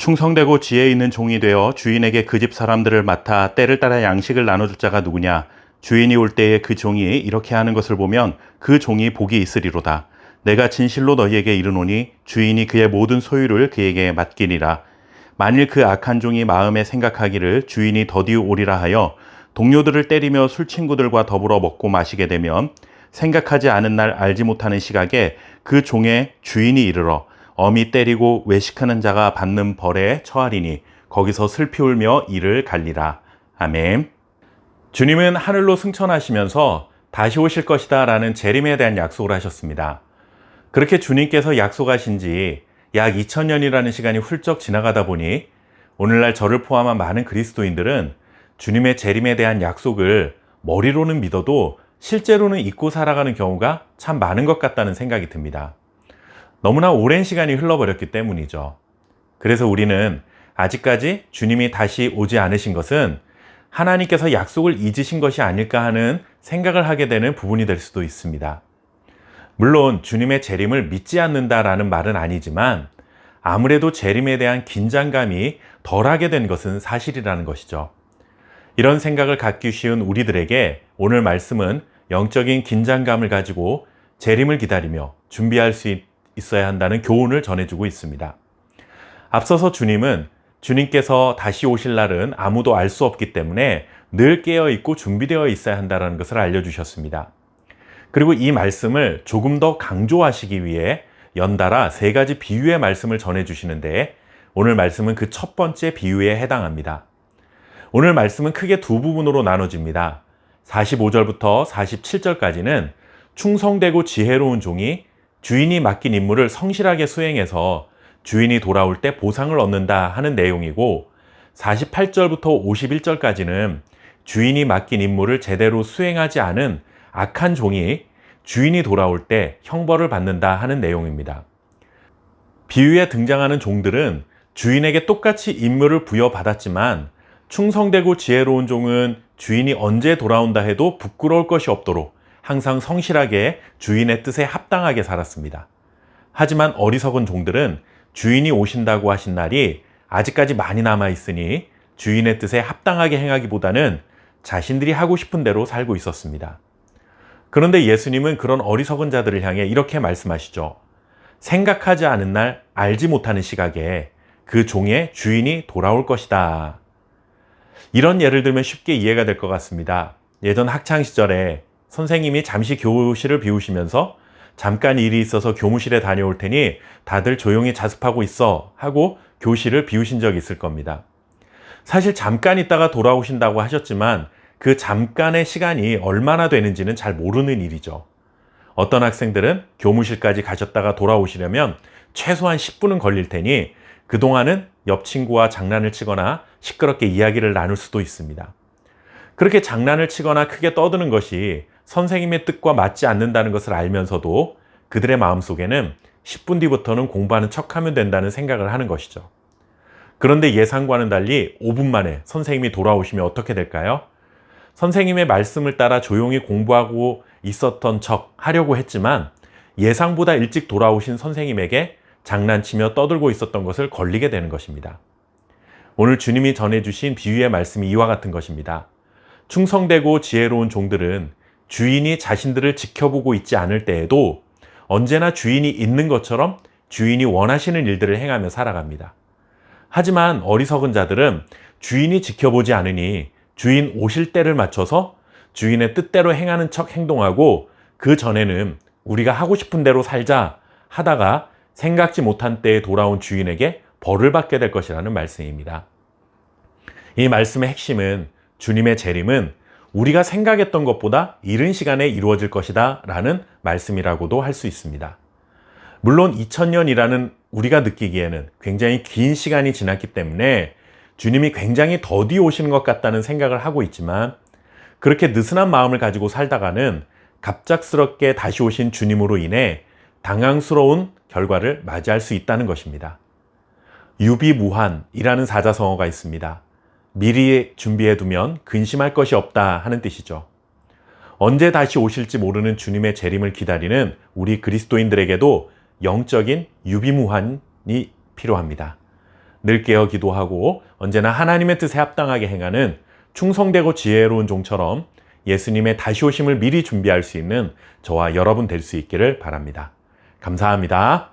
충성되고 지혜 있는 종이 되어 주인에게 그 집 사람들을 맡아 때를 따라 양식을 나눠줄 자가 누구냐? 주인이 올 때에 그 종이 이렇게 하는 것을 보면 그 종이 복이 있으리로다. 내가 진실로 너희에게 이르노니 주인이 그의 모든 소유를 그에게 맡기리라. 만일 그 악한 종이 마음에 생각하기를 주인이 더디 오리라 하여 동료들을 때리며 술친구들과 더불어 먹고 마시게 되면 생각하지 않은 날 알지 못하는 시각에 그 종의 주인이 이르러 엄히 때리고 외식하는 자가 받는 벌에 처하리니 거기서 슬피 울며 이를 갈리라. 아멘. 주님은 하늘로 승천하시면서 다시 오실 것이다 라는 재림에 대한 약속을 하셨습니다. 그렇게 주님께서 약속하신 지 약 2000년이라는 시간이 훌쩍 지나가다 보니 오늘날 저를 포함한 많은 그리스도인들은 주님의 재림에 대한 약속을 머리로는 믿어도 실제로는 잊고 살아가는 경우가 참 많은 것 같다는 생각이 듭니다. 너무나 오랜 시간이 흘러버렸기 때문이죠. 그래서 우리는 아직까지 주님이 다시 오지 않으신 것은 하나님께서 약속을 잊으신 것이 아닐까 하는 생각을 하게 되는 부분이 될 수도 있습니다. 물론 주님의 재림을 믿지 않는다라는 말은 아니지만 아무래도 재림에 대한 긴장감이 덜하게 된 것은 사실이라는 것이죠. 이런 생각을 갖기 쉬운 우리들에게 오늘 말씀은 영적인 긴장감을 가지고 재림을 기다리며 준비할 수 있어야 한다는 교훈을 전해주고 있습니다. 앞서서 주님은 주님께서 다시 오실 날은 아무도 알 수 없기 때문에 늘 깨어있고 준비되어 있어야 한다는 것을 알려주셨습니다. 그리고 이 말씀을 조금 더 강조하시기 위해 연달아 3가지 비유의 말씀을 전해주시는데 오늘 말씀은 그 첫 번째 비유에 해당합니다. 오늘 말씀은 크게 2부분으로 나눠집니다. 45절부터 47절까지는 충성되고 지혜로운 종이 주인이 맡긴 임무를 성실하게 수행해서 주인이 돌아올 때 보상을 얻는다 하는 내용이고 48절부터 51절까지는 주인이 맡긴 임무를 제대로 수행하지 않은 악한 종이 주인이 돌아올 때 형벌을 받는다 하는 내용입니다. 비유에 등장하는 종들은 주인에게 똑같이 임무를 부여받았지만 충성되고 지혜로운 종은 주인이 언제 돌아온다 해도 부끄러울 것이 없도록 항상 성실하게 주인의 뜻에 합당하게 살았습니다. 하지만 어리석은 종들은 주인이 오신다고 하신 날이 아직까지 많이 남아 있으니 주인의 뜻에 합당하게 행하기보다는 자신들이 하고 싶은 대로 살고 있었습니다. 그런데 예수님은 그런 어리석은 자들을 향해 이렇게 말씀하시죠. 생각하지 않은 날 알지 못하는 시각에 그 종의 주인이 돌아올 것이다. 이런 예를 들면 쉽게 이해가 될 것 같습니다. 예전 학창시절에 선생님이 잠시 교실을 비우시면서 잠깐 일이 있어서 교무실에 다녀올 테니 다들 조용히 자습하고 있어 하고 교실을 비우신 적이 있을 겁니다. 사실 잠깐 있다가 돌아오신다고 하셨지만 그 잠깐의 시간이 얼마나 되는지는 잘 모르는 일이죠. 어떤 학생들은 교무실까지 가셨다가 돌아오시려면 최소한 10분은 걸릴 테니 그동안은 옆 친구와 장난을 치거나 시끄럽게 이야기를 나눌 수도 있습니다. 그렇게 장난을 치거나 크게 떠드는 것이 선생님의 뜻과 맞지 않는다는 것을 알면서도 그들의 마음속에는 10분 뒤부터는 공부하는 척하면 된다는 생각을 하는 것이죠. 그런데 예상과는 달리 5분 만에 선생님이 돌아오시면 어떻게 될까요? 선생님의 말씀을 따라 조용히 공부하고 있었던 척 하려고 했지만 예상보다 일찍 돌아오신 선생님에게 장난치며 떠들고 있었던 것을 걸리게 되는 것입니다. 오늘 주님이 전해주신 비유의 말씀이 이와 같은 것입니다. 충성되고 지혜로운 종들은 주인이 자신들을 지켜보고 있지 않을 때에도 언제나 주인이 있는 것처럼 주인이 원하시는 일들을 행하며 살아갑니다. 하지만 어리석은 자들은 주인이 지켜보지 않으니 주인 오실 때를 맞춰서 주인의 뜻대로 행하는 척 행동하고 그 전에는 우리가 하고 싶은 대로 살자 하다가 생각지 못한 때에 돌아온 주인에게 벌을 받게 될 것이라는 말씀입니다. 이 말씀의 핵심은 주님의 재림은 우리가 생각했던 것보다 이른 시간에 이루어질 것이다 라는 말씀이라고도 할 수 있습니다. 물론 2000년이라는 우리가 느끼기에는 굉장히 긴 시간이 지났기 때문에 주님이 굉장히 더디 오시는 것 같다는 생각을 하고 있지만 그렇게 느슨한 마음을 가지고 살다가는 갑작스럽게 다시 오신 주님으로 인해 당황스러운 결과를 맞이할 수 있다는 것입니다. 유비무환이라는 사자성어가 있습니다. 미리 준비해두면 근심할 것이 없다 하는 뜻이죠. 언제 다시 오실지 모르는 주님의 재림을 기다리는 우리 그리스도인들에게도 영적인 유비무환이 필요합니다. 늘 깨어 기도하고 언제나 하나님의 뜻에 합당하게 행하는 충성되고 지혜로운 종처럼 예수님의 다시 오심을 미리 준비할 수 있는 저와 여러분 될 수 있기를 바랍니다. 감사합니다.